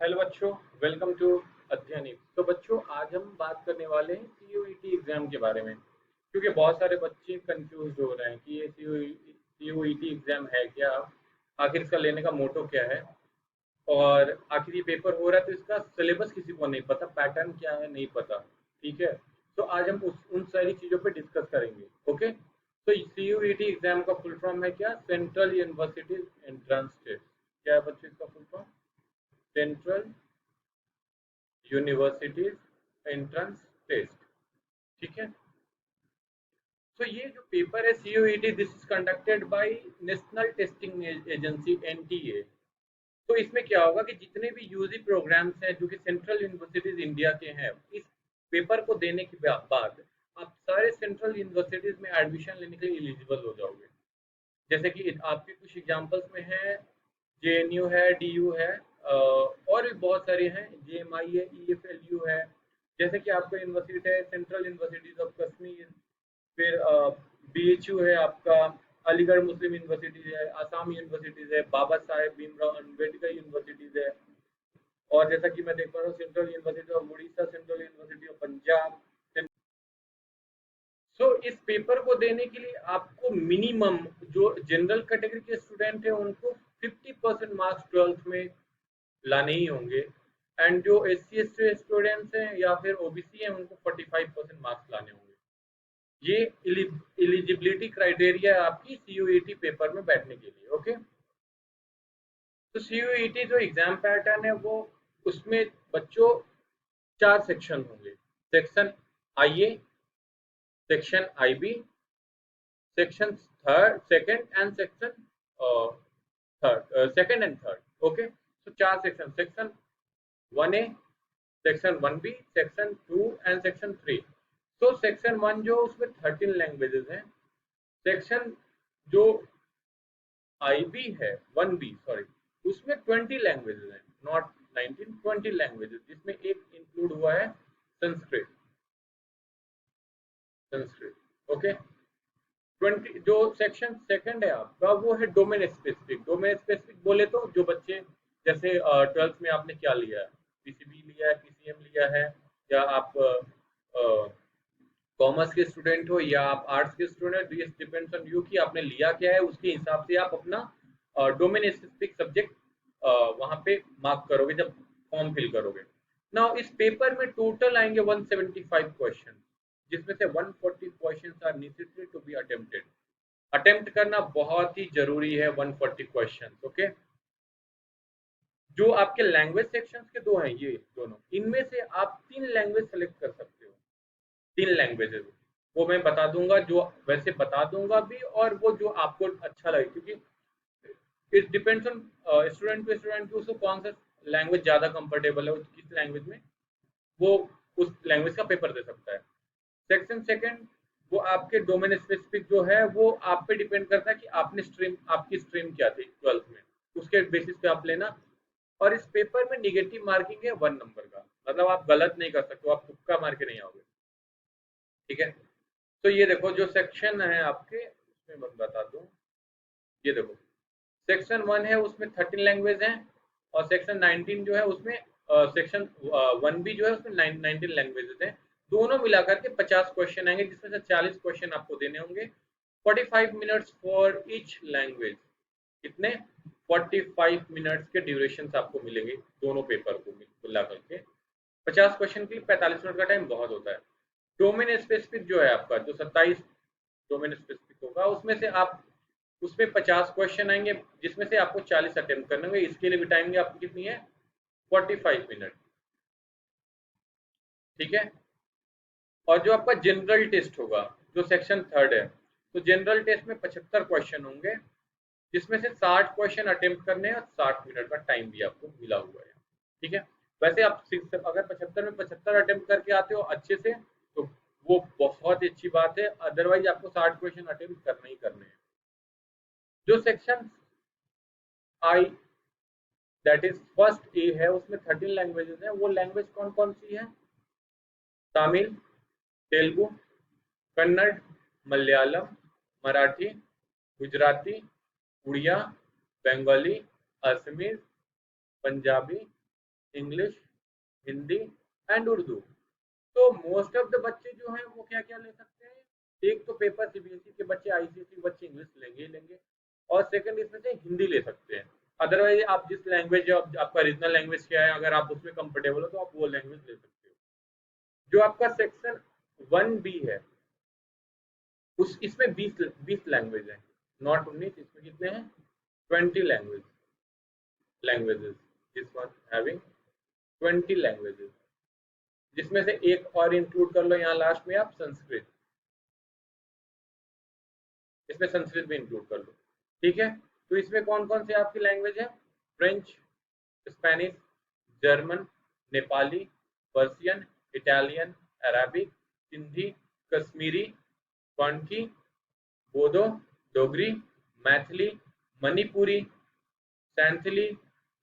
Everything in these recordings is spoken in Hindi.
हेलो बच्चों, वेलकम टू अध्ययन। तो बच्चों, आज हम बात करने वाले हैं सीयूईटी एग्जाम के बारे में, क्योंकि बहुत सारे बच्चे कंफ्यूज हो रहे हैं कि ये सीयूईटी एग्जाम है क्या, आखिर इसका लेने का मोटो क्या है, और आखिर ये पेपर हो रहा है तो इसका सिलेबस किसी को नहीं पता, पैटर्न क्या है नहीं पता। ठीक है, तो आज हम उन सारी चीज़ों पे डिस्कस करेंगे। ओके, तो सीयूईटी एग्जाम का फुल फॉर्म है क्या? Central universities entrance test. क्या है बच्चों इसका full form? Central universities entrance test. ठीक है, तो ये जो पेपर है CUET, this is conducted by national testing agency NTA. तो इसमें क्या होगा कि जितने भी यूजी प्रोग्राम्स हैं जो कि सेंट्रल यूनिवर्सिटीज इंडिया के हैं, इस पेपर को देने के बाद आप सारे सेंट्रल यूनिवर्सिटीज में एडमिशन लेने के लिए एलिजिबल हो जाओगे। जैसे कि आपके कुछ एग्जांपल्स में है, जेएनयू है, डीयू है, और भी बहुत सारे हैं, जेएमआई है, ईएफएलयू है। जैसे कि आपका यूनिवर्सिटी है सेंट्रल यूनिवर्सिटीज ऑफ कश्मीर, फिर बीएचयू है आपका, अलीगढ़ मुस्लिम यूनिवर्सिटीज है, आसाम यूनिवर्सिटीज है, बाबा साहेब भीमराव अम्बेडकर यूनिवर्सिटीज है, और जैसा कि मैं देख पा रहा हूँ central university of Orissa, central university of Punjab. So इस पेपर को देने के लिए आपको मिनिमम, जो जनरल कैटेगरी के स्टूडेंट हैं उनको 50% मार्क्स ट्वेल्थ में लाने ही होंगे, एंड जो S C S T students हैं या फिर ओबीसी हैं उनको 45% मार्क्स लाने होंगे। ये एलिजिबिलिटी क्राइटेरिया है आपकी सीयूईटी पेपर में बैठने के लिए। ओके, तो सीयूईटी जो एग्जाम पैटर्न है वो, उसमें बच्चों चार सेक्शन होंगे। Section I A, section I B, section third second and section third, second and third. Okay, तो चार section, section one A, section one B, section two and section three. तो सेक्शन वन जो उसमें 13 लैंग्वेजेस हैं, सेक्शन जो आई बी है, वन बी सॉरी, उसमें 20 लैंग्वेजेस हैं, नॉट 19, 20 लैंग्वेजेस, जिसमें एक इंक्लूड हुआ है संस्कृत। संस्कृत ओके। 20 जो सेक्शन सेकंड है आपका वो है डोमेन स्पेसिफिक। डोमेन स्पेसिफिक बोले तो जो बच्चे, जैसे ट्वेल्थ में आपने क्या लिया है, पीसीबी लिया है, पीसीएम लिया है, या आप कॉमर्स के स्टूडेंट हो या आप आर्ट्स के student, this depends on you कि आपने लिया क्या है, उसके हिसाब से आप अपना डोमेन स्पेसिफिक सब्जेक्ट वहां पे मार्क करोगे जब फॉर्म फिल करोगे। ना इस पेपर में टोटल आएंगे 175 क्वेश्चन, जिसमें से 140 question are necessary to be attempted. Attempt करना बहुत ही जरूरी है 140 क्वेश्चन। ओके, जो आपके लैंग्वेज सेक्शंस के दो हैं ये दोनों, इनमें से आप तीन लैंग्वेज सेलेक्ट कर सकते हो। तीन लैंग्वेजेस वो मैं बता दूंगा, जो वैसे बता दूंगा भी, और वो जो आपको अच्छा लगे, क्योंकि it depends on student to student कि उसको कौन सा लैंग्वेज ज़्यादा कंफर्टेबल है, किस लैंग्वेज में वो उस लैंग्वेज का पेपर दे सकता है। सेक्शन सेकंड, वो आपके डोमेन स्पेसिफिक जो है वो आप पे डिपेंड करता है कि आपने स्ट्रीम, आपकी स्ट्रीम क्या थी ट्वेल्थ में, उसके बेसिस पे आप लेना। और इस पेपर में निगेटिव मार्किंग है 1 नंबर का, मतलब आप गलत नहीं कर सकते, आप तुक्का मार के नहीं आओगे। ठीक है, तो ये देखो जो सेक्शन है आपके, उसमें मैं बता दूं, ये देखो सेक्शन वन है उसमें 13 लैंग्वेज हैं, और सेक्शन 19 जो है उसमें सेक्शन वन बी जो है उसमें 19 लैंग्वेजेस हैं। दोनों मिलाकर के 50 क्वेश्चन आएंगे, जिसमें से 40 क्वेश्चन आपको देने होंगे। 45 मिनट्स फॉर ईच लैंग्वेज। कितने? 45 मिनट्स के ड्यूरेशन आपको मिलेंगे दोनों पेपर को मिला करके। 50 क्वेश्चन के लिए 45 मिनट का टाइम बहुत होता है। डोमेन स्पेसिफिक जो है आपका, जो 27 डोमेन स्पेसिफिक होगा, उसमें से आप, उसमें 50 क्वेश्चन आएंगे, जिसमें से आपको 40 अटेम्प्ट करने होंगे। इसके लिए भी टाइम आपकी कितनी है? 45 मिनट। ठीक है, और जो आपका जनरल टेस्ट होगा, जो सेक्शन थर्ड है, तो जनरल टेस्ट में 75 क्वेश्चन होंगे, जिसमें से 60 क्वेश्चन अटेम्प्ट करने हैं, और 60 मिनट का टाइम भी आपको मिला हुआ है। ठीक है, वैसे आप अगर 75 में 75 अटेम्प्ट करके आते हो अच्छे से, तो वो बहुत ही अच्छी बात है, अदरवाइज आपको 60 क्वेश्चन अटेम्प्ट करने ही करने हैं। जो section I, that is first A है, उसमें 13 लैंग्वेजेस हैं। वो लैंग्वेज कौन कौन सी है? Tamil, Telugu, Kannada, Malayalam, Marathi, Gujarati, Odia, Bengali, Assamese, Punjabi, English, Hindi and Urdu. तो मोस्ट ऑफ द बच्चे जो हैं वो क्या क्या ले सकते हैं, एक तो पेपर सीबीएसई के बच्चे, आईसीएसई के बच्चे इंग्लिश लेंगे ही लेंगे, और सेकंड इसमें से हिंदी ले सकते हैं। अदरवाइज आप जिस लैंग्वेज, आपका रीजनल लैंग्वेज क्या है, अगर आप उसमें कंफर्टेबल हो तो आप वो लैंग्वेज ले सकते हो। जो आपका सेक्शन 1 बी है, उस इसमें 20 लैंग्वेज है, नॉट 19, इसमें कितने हैं, 20 languages, this one having 20 languages, जिसमें से एक और इंक्लूड कर लो यहाँ लास्ट में आप, संस्कृत, इसमें संस्कृत भी इंक्लूड कर लो। ठीक है, तो इसमें कौन कौन से आपकी लैंग्वेज है, French, Spanish, German, Nepali, Persian, Italian, Arabic, Sindhi, Kashmiri, Konkani, Bodo, Dogri, Maithili, Manipuri, Santhali,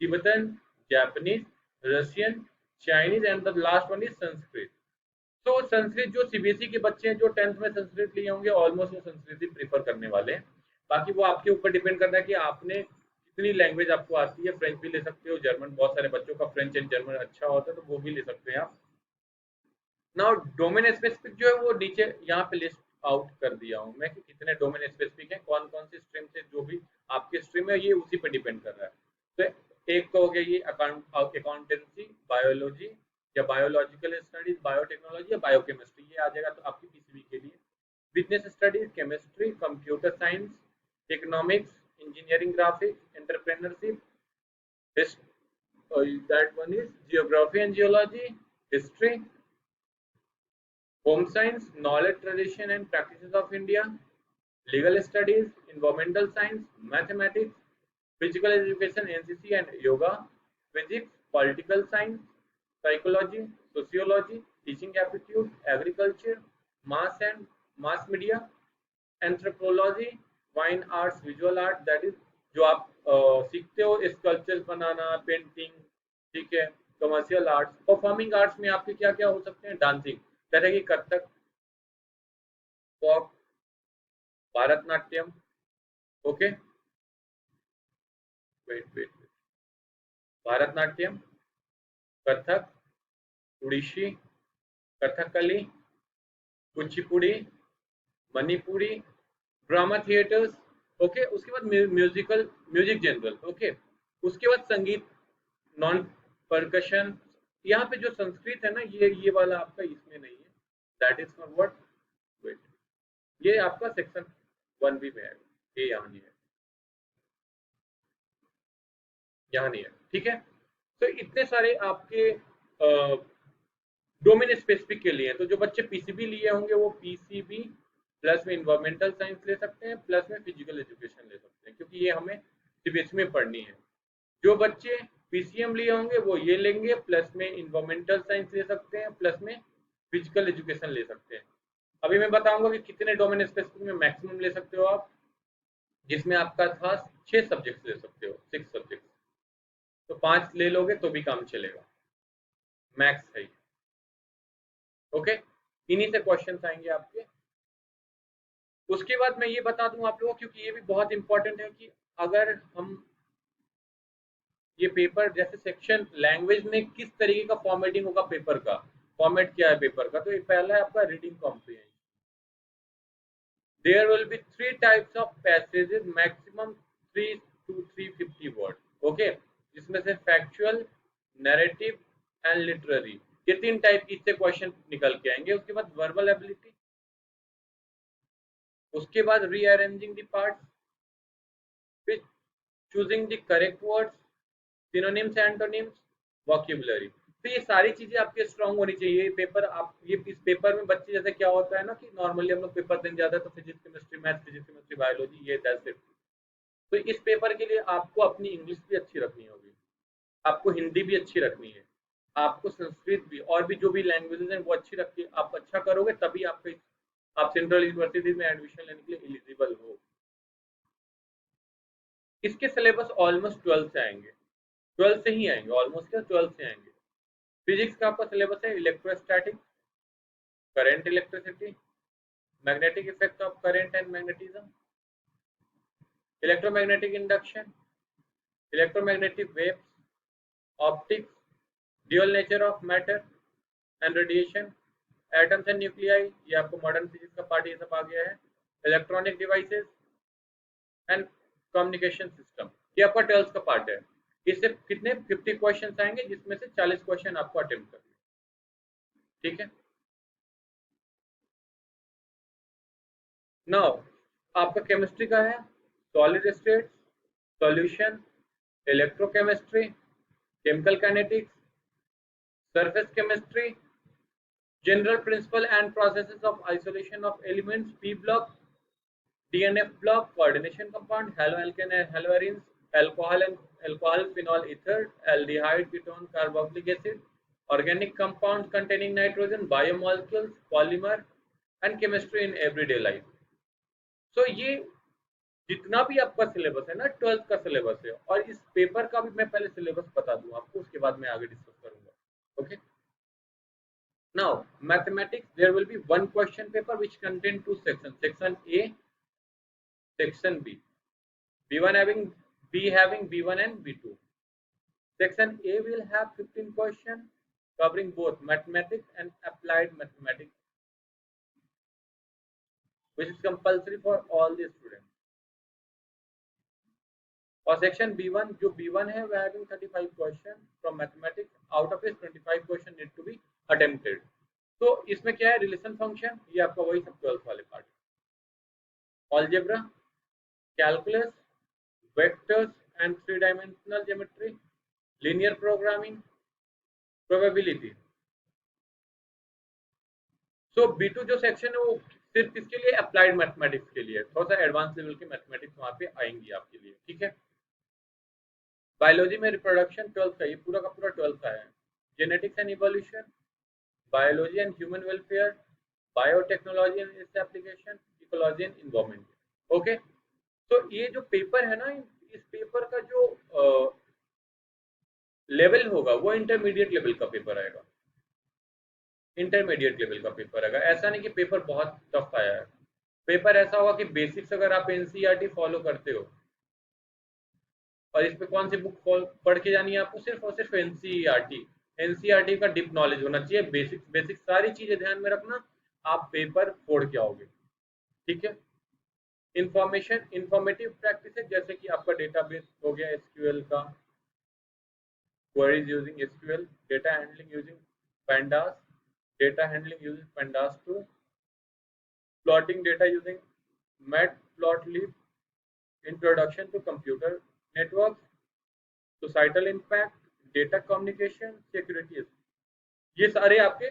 Tibetan, Japanese, Russian, Chinese and the last one is Sanskrit. तो संस्कृत जो सीबीएसई के बच्चे हैं जो 10th में संस्कृत लिए होंगे, ऑलमोस्ट वो संस्कृत ही प्रीफर करने वाले हैं। बाकी वो आपके ऊपर डिपेंड करता है कि आपने कितनी लैंग्वेज आपको आती है। फ्रेंच भी ले सकते हो, जर्मन, बहुत सारे बच्चों का फ्रेंच एंड जर्मन अच्छा होता है तो वो भी ले सकते हैं आप। नाउ डोमेन स्पेसिफिक जो है वो नीचे यहाँ पे लिस्ट आउट कर दिया हूँ मैं कि कितने डोमेन स्पेसिफिक है, कौन कौन सी स्ट्रीम से, जो भी आपकी स्ट्रीम है ये उसी पे डिपेंड कर रहा है। तो एक तो हो गया ये अकाउंटेंसी, बायोलॉजी या बायोलॉजिकल स्टडीज, बायोटेक्नोलॉजी या बायोकेमिस्ट्री, ये आ जाएगा तो आपकी पीसीबी के लिए। Business studies, chemistry, computer science, economics, engineering, graphics, entrepreneurship, that one is geography and geology, history, home science, knowledge, tradition and practices of India, legal studies, environmental science, mathematics, physical education, NCC and yoga, physics, political science, psychology, sociology, teaching aptitude, agriculture, mass media, anthropology, fine arts, visual art, that is जो आप सीखते हो स्कल्पचर बनाना, पेंटिंग, ठीक है, कमर्शियल आर्ट्स। परफॉर्मिंग आर्ट्स में आपके क्या क्या हो सकते हैं, डांसिंग, जैसे कि Kathak, pop, Bharatanatyam, okay, wait, Bharatanatyam, Kathak, Odissi, Kathakali, Kuchipudi, Manipuri, drama theatres, okay, उसके बाद म्यूजिकल, म्यूजिक जनरल, ओके, उसके बाद संगीत, नॉन परकशन। यहाँ पे जो संस्कृत है ना, ये वाला आपका इसमें नहीं है, that is for what, wait, ये आपका सेक्शन 1 बी में है, ये यहाँ नहीं है, यहाँ नहीं है, ठीक है। तो इतने सारे आपके डोमेन स्पेसिफिक के लिए, तो जो बच्चे पीसीबी लिए होंगे वो पीसीबी प्लस में इन्वायरमेंटल साइंस ले सकते हैं, प्लस में फिजिकल एजुकेशन ले सकते हैं, क्योंकि ये हमें सीबीएसई में पढ़नी है। जो बच्चे पीसीएम लिए होंगे वो ये लेंगे, प्लस में इन्वायरमेंटल साइंस ले सकते हैं, प्लस में फिजिकल एजुकेशन ले सकते हैं। अभी मैं बताऊंगा कि कितने डोमेन स्पेसिफिक में मैक्सिमम ले सकते हो आप, जिसमें आपका था 6 सब्जेक्ट ले सकते हो, 6 सब्जेक्ट, तो 5 ले लोगे तो भी काम चलेगा, मैक्स है। ओके, इन्हीं से क्वेश्चन आएंगे आपके। उसके बाद मैं ये बता दूं आप लोगों को, क्योंकि ये भी बहुत इंपॉर्टेंट है कि अगर हम ये पेपर, जैसे सेक्शन लैंग्वेज में किस तरीके का फॉर्मेटिंग होगा, पेपर का फॉर्मेट क्या है पेपर का, तो ये पहला है आपका reading comprehension. There will be 3 types of passages, maximum 3 to 350 word, okay, जिसमें से फैक्चुअल, नैरेटिव एंड लिटरेरी, ये 3 टाइप की इससे क्वेश्चन निकल के आएंगे। उसके बाद वर्बल एबिलिटी, उसके बाद रीअरेंजिंग द पार्ट्स, फिर choosing the correct words, synonyms, antonyms, vocabulary. तो ये सारी चीजें आपके स्ट्रांग होनी चाहिए। पेपर आप ये इस पेपर में बच्चे, जैसे क्या होता है ना कि नॉर्मली हम लोग पेपर देने जाते हैं तो physics chemistry math, physics chemistry biology, ये दैट्स इट। तो इस पेपर के लिए आपको अपनी इंग्लिश भी अच्छी रखनी होगी, आपको हिंदी भी अच्छी रखनी है, आपको संस्कृत भी, और भी जो भी लैंग्वेजेस हैं वो अच्छी रखिए। आप अच्छा करोगे तभी आप सेंट्रल यूनिवर्सिटी में एडमिशन लेने के लिए एलिजिबल हो। इसके सिलेबस ऑलमोस्ट 12 से आएंगे, 12 से ही आएंगे, ऑलमोस्ट क्या 12 से आएंगे। फिजिक्स का आपका सिलेबस है electrostatic, current electricity, magnetic effect of current and magnetism, electromagnetic induction, electromagnetic waves, optics, dual nature of matter and radiation, atoms and nuclei, ये आपको मॉडर्न फिजिक्स का पार्ट ये सब आ गया है। Electronic devices and communication system, ये आपका 12th का पार्ट है। इससे कितने 50 क्वेश्चन आएंगे, जिसमें से 40 क्वेश्चन आपको अटेम्प्ट करने, ठीक है। नाउ आपका केमिस्ट्री का है solid state solution, electrochemistry, chemical kinetics, surface chemistry, general principle and processes of isolation of elements, P block, DNF block, coordination compound, haloalkane and haloarenes, alcohol and alcohol, phenol ether, aldehyde, ketone, carboxylic acid, organic compounds containing nitrogen, biomolecules, polymer, and chemistry in everyday life. So ये जितना भी आपका सिलेबस है ना 12th का सिलेबस है, और इस पेपर का भी मैं पहले सिलेबस बता दूं आपको, उसके बाद मैं आगे डिस्कस करूंगा। Okay, now mathematics, there will be one question paper which contain two sections, section A, section B, B1 having B having B1 and B2. Section A will have 15 questions covering both mathematics and applied mathematics, which is compulsory for all the students. और सेक्शन B1 जो B1 है वह having 35 question from mathematics, out of it 25 question need to be attempted. तो इसमें क्या है, रिलेशन फंक्शन, ये आपका वही सब 12th वाले part, algebra, calculus, vectors and three-dimensional geometry, linear programming, probability. So B2 जो सेक्शन है वो सिर्फ किसके लिए, अप्लाइड मैथमेटिक्स के लिए, थोड़ा सा एडवांस लेवल के मैथमेटिक्स वहां पे आएंगी आपके लिए, ठीक है। बायोलॉजी में रिप्रोडक्शन 12th का, ये पूरा का पूरा 12th का है। Genetics and evolution, biology and human welfare, biotechnology and its application, ecology and environment. Okay, तो ये जो पेपर है ना, इस पेपर का जो लेवल होगा वो इंटरमीडिएट लेवल का पेपर आएगा, इंटरमीडिएट लेवल का पेपर आएगा। ऐसा नहीं कि पेपर बहुत टफ आया है, पेपर ऐसा होगा कि बेसिक्स अगर आप एनसीईआरटी फॉलो करते हो, और इस पे कौन सी बुक पढ़ के जानी है आपको, सिर्फ और सिर्फ एनसीईआरटी, एनसीईआरटी का डीप नॉलेज होना चाहिए, बेसिक्स बेसिक सारी चीजें ध्यान में रखना, आप पेपर फोड़ के आओगे, ठीक है। इंफॉर्मेशन इंफॉर्मेटिव प्रैक्टिस है, जैसे कि आपका डेटाबेस हो गया एसक्यूएल का, queries using SQL, data handling using pandas, data handling using pandas 2, plotting data using matplotlib, introduction to computer networks, societal impact, data communication, security, ये सारे आपके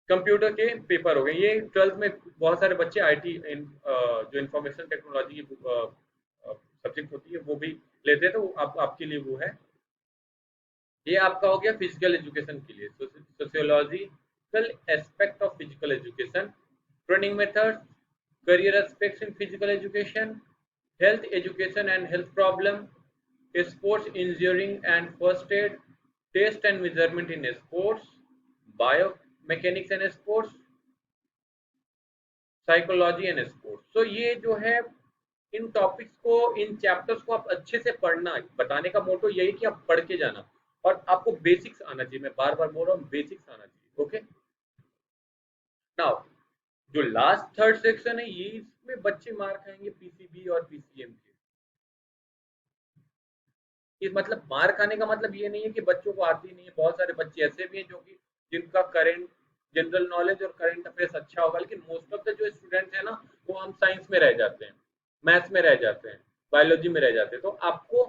कंप्यूटर के पेपर हो गए। ये 12th में बहुत सारे बच्चे आईटी जो इंफॉर्मेशन टेक्नोलॉजी की सब्जेक्ट होती है वो भी लेते हैं, तो आपके लिए वो है। ये आपका हो गया फिजिकल एजुकेशन के लिए, sociological aspect of physical education, training methods, career aspects in physical education, health education and health problem, sports engineering and first aid, test and measurement in sports, biomechanics and sports, psychology and sports. तो ये जो है इन टॉपिक्स को, इन चैप्टर्स को आप अच्छे से पढ़ना, बताने का मोटो यही कि आप पढ़ के जाना, और आपको बेसिक्स आना चाहिए, मैं बार बार बोल रहा हूँ बेसिक्स आना चाहिए। ओके, नाउ जो लास्ट थर्ड सेक्शन है, ये इसमें बच्चे मार खाएंगे पीसीबी और पीसीएम के। इस मतलब मार खाने का मतलब ये नहीं है कि बच्चों को आती नहीं है, बहुत सारे बच्चे ऐसे भी हैं जो कि जिनका करंट जनरल नॉलेज और करंट अफेयर्स अच्छा होगा, लेकिन मोस्ट ऑफ द जो स्टूडेंट्स है ना, वो हम साइंस में रह जाते हैं, मैथ्स में रह जाते हैं, बायोलॉजी में रह जाते हैं। तो आपको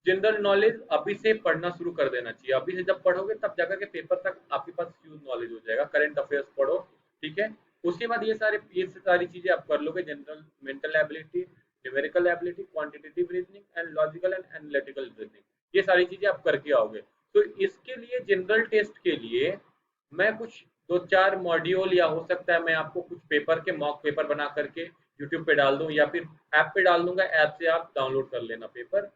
जनरल नॉलेज अभी से पढ़ना शुरू कर देना चाहिए, अभी से जब पढ़ोगे तब जाकर के पेपर तक आपके पास ह्यूज नॉलेज हो जाएगा। करंट अफेयर्स पढ़ो, ठीक है, उसके बाद ये सारी चीजें आप कर लोगे, general mental ability, numerical ability, quantitative reasoning and logical and analytical reasoning, ये सारी चीजें आप करके आओगे। तो इसके लिए जनरल टेस्ट के लिए मैं कुछ 2-4 मॉड्यूल, या हो सकता है मैं आपको कुछ पेपर के मॉक पेपर बना करके यूट्यूब पे डाल दूं, या फिर ऐप पे डाल दूंगा, ऐप से आप डाउनलोड कर लेना पेपर।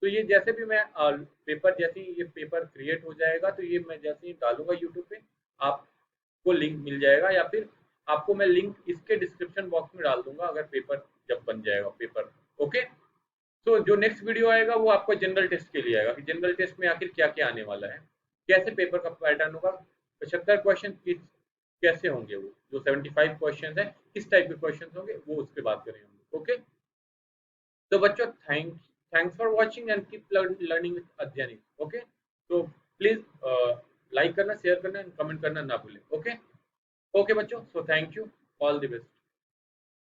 तो ये जैसे भी मैं पेपर, जैसे ही ये पेपर क्रिएट हो जाएगा, तो ये मैं जैसे ही डालूंगा यूट्यूब पे, आपको लिंक मिल जाएगा, या फिर आपको मैं लिंक इसके डिस्क्रिप्शन बॉक्स में डाल दूंगा, अगर पेपर जब बन जाएगा पेपर। ओके, सो जो नेक्स्ट वीडियो आएगा वो आपका जनरल टेस्ट के लिए आएगा कि जनरल टेस्ट में आखिर क्या क्या आने वाला है, कैसे पेपर का पैटर्न होगा, 75 क्वेश्चन कैसे होंगे, वो जो 75 क्वेश्चन है किस टाइप के क्वेश्चन होंगे वो उस पर बात करेंगे हम। ओके, तो बच्चों thanks for watching and keep learning with अध्ययन। ओके, तो प्लीज लाइक करना, शेयर करना एंड कमेंट करना ना भूलें। ओके, ओके बच्चों, so thank you, all the best.